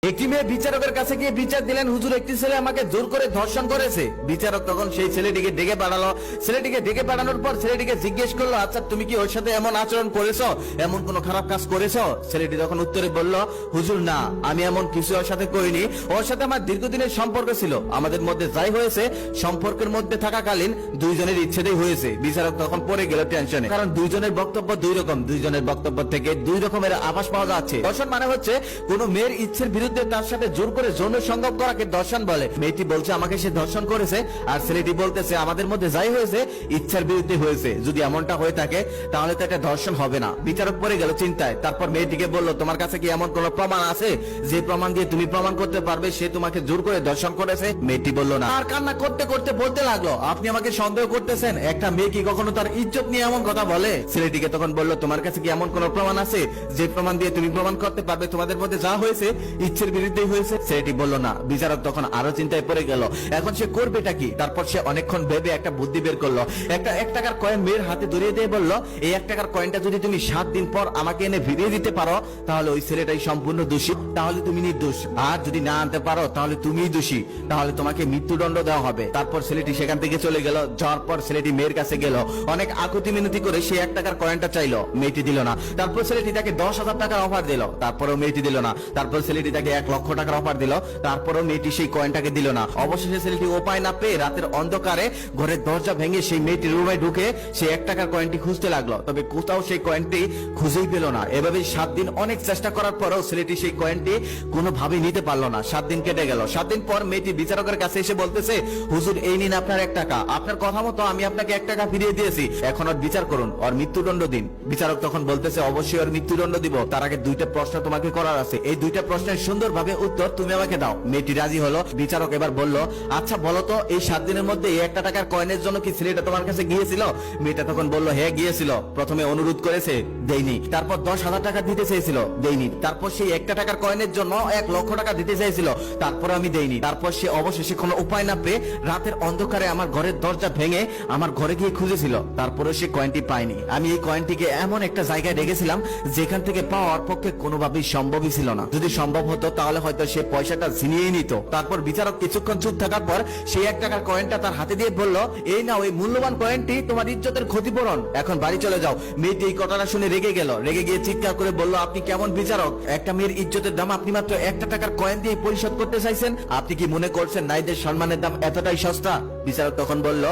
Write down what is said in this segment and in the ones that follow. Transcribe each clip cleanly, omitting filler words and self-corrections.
একটি মেয়ে বিচারকের কাছে গিয়ে বিচার দিলেন, হুজুর একটি ছেলে আমাকে জোর করে ধর্ষণ করেছে। বিচারক তখন সেই ছেলেটিকে ডেকে পাঠালো। ছেলেটিকে ডেকে পাঠানোর পর ছেলেটিকে জিজ্ঞেস করলো, আচ্ছা তুমি কি ওর সাথে এমন আচরণ করেছো, এমন কোনো খারাপ কাজ করেছো? ছেলেটি তখন উত্তরে বলল, হুজুর না, আমি এমন কিছু ওর সাথে করিনি। ওর সাথে আমার দীর্ঘদিনের সম্পর্ক ছিল, আমাদের মধ্যে যাই হয়েছে সম্পর্কের মধ্যে থাকাকালীন দুইজনের ইচ্ছেতেই হয়েছে। বিচারক তখন পড়ে গেল টেনশনে, কারণ দুইজনের বক্তব্য দুই রকম, দুইজনের বক্তব্য থেকে দুই রকমের আভাস পাওয়া যাচ্ছে। ধর্ষণ মানে হচ্ছে কোন মেয়ের ইচ্ছের বিরুদ্ধে তার সাথে জোর করে যৌন সঙ্গম করাকে ধর্ষণ বলে। মেয়েটি বলছে আমাকে সে ধর্ষণ করেছে, আর ছেলেটি বলতেছে আমাদের মধ্যে যাই হয়েছে ইচ্ছার বিরুদ্ধে হয়েছে। যদি এমনটা হয়ে থাকে তাহলে তো এটা ধর্ষণ হবে না। বিচারক পড়ে গেল চিন্তায়। তারপর মেয়েটিকে বলল, তোমার কাছে কি এমন কোন প্রমাণ আছে যে প্রমাণ দিয়ে তুমি প্রমাণ করতে পারবে সে তোমাকে জোর করে ধর্ষণ করেছে? মেয়েটি বলল না। আর কান্না করতে করতে বলতে লাগলো, আপনি আমাকে সন্দেহ করতেছেন? একটা মেয়ে কি কখনো তার ইজ্জত নিয়ে এমন কথা বলে? ছেলেটিকে তখন বলল, তোমার কাছে কি এমন কোন প্রমাণ আছে যে প্রমাণ দিয়ে তুমি প্রমাণ করতে পারবে তোমাদের মধ্যে যা হয়েছে ইচ্ছের বিরুদ্ধেই হয়েছে? ছেলেটি বলল না। বিচারক তখন আরো চিন্তায় পড়ে গেল, এখন সে করবেটা কি? তারপর সে অনেকক্ষণ ভেবে একটা বুদ্ধি বের করলো। একটা 1 টাকার কয়েন মেয়ের হাতে ধরিয়ে দিয়ে বলল, এই 1 টাকার কয়েনটা যদি তুমি 7 দিন পর আমাকে এনে ফিরিয়ে দিতে পারো তাহলে ওই ছেলেটাই সম্পূর্ণ দোষী, তাহলে তুমি নির্দোষ। আর যদি না আনতে পারো তাহলে তুমিই দোষী, তাহলে তোমাকে মৃত্যুদণ্ড দেওয়া হবে। তারপর ছেলেটি সেখান থেকে চলে গেল। যাওয়ার পর ছেলেটি মেয়ের কাছে গেল, অনেক আকুতি মিনতি করে সে 1 টাকার কয়েনটা চাইলো, মেয়েটি দিল না। তারপর ছেলেটি তাকে 10,000 টাকার অফার দিল, তারপরেও মেয়েটি দিল না। তারপর ছেলেটি তাকে 1 লক্ষ টাকার অফার দিল, তারপরেও মেয়েটি সেই কয়েনটাকে দিল না। অবশেষে ছেলেটি উপায় না পেয়ে রাতের অন্ধকারে ঘরের দরজা ভেঙে সেই মেয়েটির রুমে ঢুকে সেই 1 টাকার কয়েনটি খুঁজতে লাগলো, তবে কোথাও সেই কয়েনটি খুঁজেই পেল না। এভাবে 7 দিন অনেক চেষ্টা করার পরেও ছেলেটি সেই কয়েনটি কোনোভাবেই নিতে পারলো না। 7 দিন কেটে গেল। 7 দিন পর মেয়েটি বিচারকের কাছে এসে বলতেছে, হুজুর এই নিন আপনার 1 টাকা, আপনার কথা মতো আমি আপনাকে 1 টাকা ফিরিয়ে দিয়েছি, এখন ওর বিচার করুন, ওর মৃত্যুদণ্ড দিন। বিচারক তখন বলতেছে, অবশ্যই ওর মৃত্যুদণ্ড দিব, তার আগে 2টা প্রশ্ন তোমাকে করার আছে, এই 2টা প্রশ্নের সুন্দরভাবে উত্তর তুমি আমাকে দাও। মেয়েটি রাজি হলো। বিচারক এবার বলল, আচ্ছা বলো তো এই 7 দিনের মধ্যে এই 1 টাকার কয়েনের জন্য কি ছেলেটা তোমার কাছে গিয়েছিল? মেয়েটা তখন বলল, হ্যাঁ গিয়েছিল। প্রথমে অনুরোধ করেছে, দেইনি। তারপর 10,000 টাকা দিতে চেয়েছিল, দেইনি। তারপর সেই 1 টাকার কয়েনের জন্য 1 লক্ষ টাকা দিতে চাইছিল, তারপর আমি দেইনি। তারপর সে অবশেষে কোনো উপায় না পেয়ে রাতের অন্ধকারে আমার ঘরের দরজা ভেঙে আমার ঘরে গিয়ে খুঁজেছিল, তারপরে সে কয়েনটি পায়নি। আমি এই কয়েনটিকে এমন একটা জায়গায় রেখেছিলাম যেখান থেকে পাওয়ার পক্ষে কোনোভাবেই সম্ভবই ছিল না। যদি সম্ভব হতো তাহলে হয়তো সে পয়সাটা ছিনিয়েই নিত। তারপর বিচারক কিছুক্ষণ চুপ থাকার পর সেই 1 টাকার কয়েনটা তার হাতে দিয়ে বলল, এই নাও এই মূল্যবান কয়েনটি, তোমার ইজ্জতের ক্ষতিপূরণ, এখন বাড়ি চলে যাও। মেয়েটি এই কথাটা শুনে রেগে গেল। রেগে গিয়ে চিৎকার করে বলল, আপনি কেমন বিচারক? একটা মেয়ের ইজ্জতের দাম আপনি মাত্র 1 টাকার কয়েন দিয়ে পরিশোধ করতে চাইছেন? আপনি কি মনে করছেন নারীদের সম্মানের দাম এতটাই সস্তা? বিচারক তখন বলল,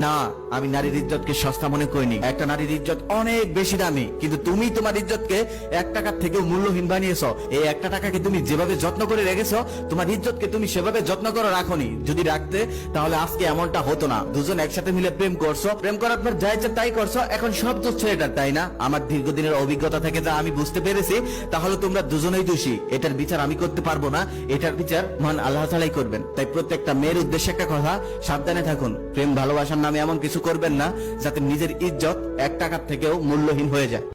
না, আমি নারীর ইজ্জতকে সস্তা মনে করিনি। একটা নারীর ইজ্জত অনেক বেশি দামি, কিন্তু তুমি তোমার ইজ্জতকে 1 টাকার থেকেও মূল্যহীন বানিয়েছো। এই 1 টাকাকে তুমি যেভাবে যত্ন করে রেখেছো, তোমার ইজ্জতকে তুমি সেভাবে যত্ন করে রাখোনি। যদি রাখতে তাহলে আজকে এমনটা হতো না। দুজন একসাথে মিলে প্রেম করছো, প্রেম করার পর যা ইচ্ছা তাই করছো, এখন সব দোষ ছেলেটার, তাই না? আমার দীর্ঘদিনের অভিজ্ঞতা থেকে যা আমি বুঝতে পেরেছি, তাহলে তোমরা দুজনেই দোষী। এটার বিচার আমি করতে পারবো না, এটার বিচার মহান আল্লাহ তাআলাই করবেন। তাই প্রত্যেকটা মেয়ের উদ্দেশ্যে একটা কথা, সাবধানে থাকুন। প্রেম ভালোবাসার নামে এমন কিছু করবেন না যাতে নিজের ইজ্জত 1 টাকার থেকেও মূল্যহীন হয়ে যায়।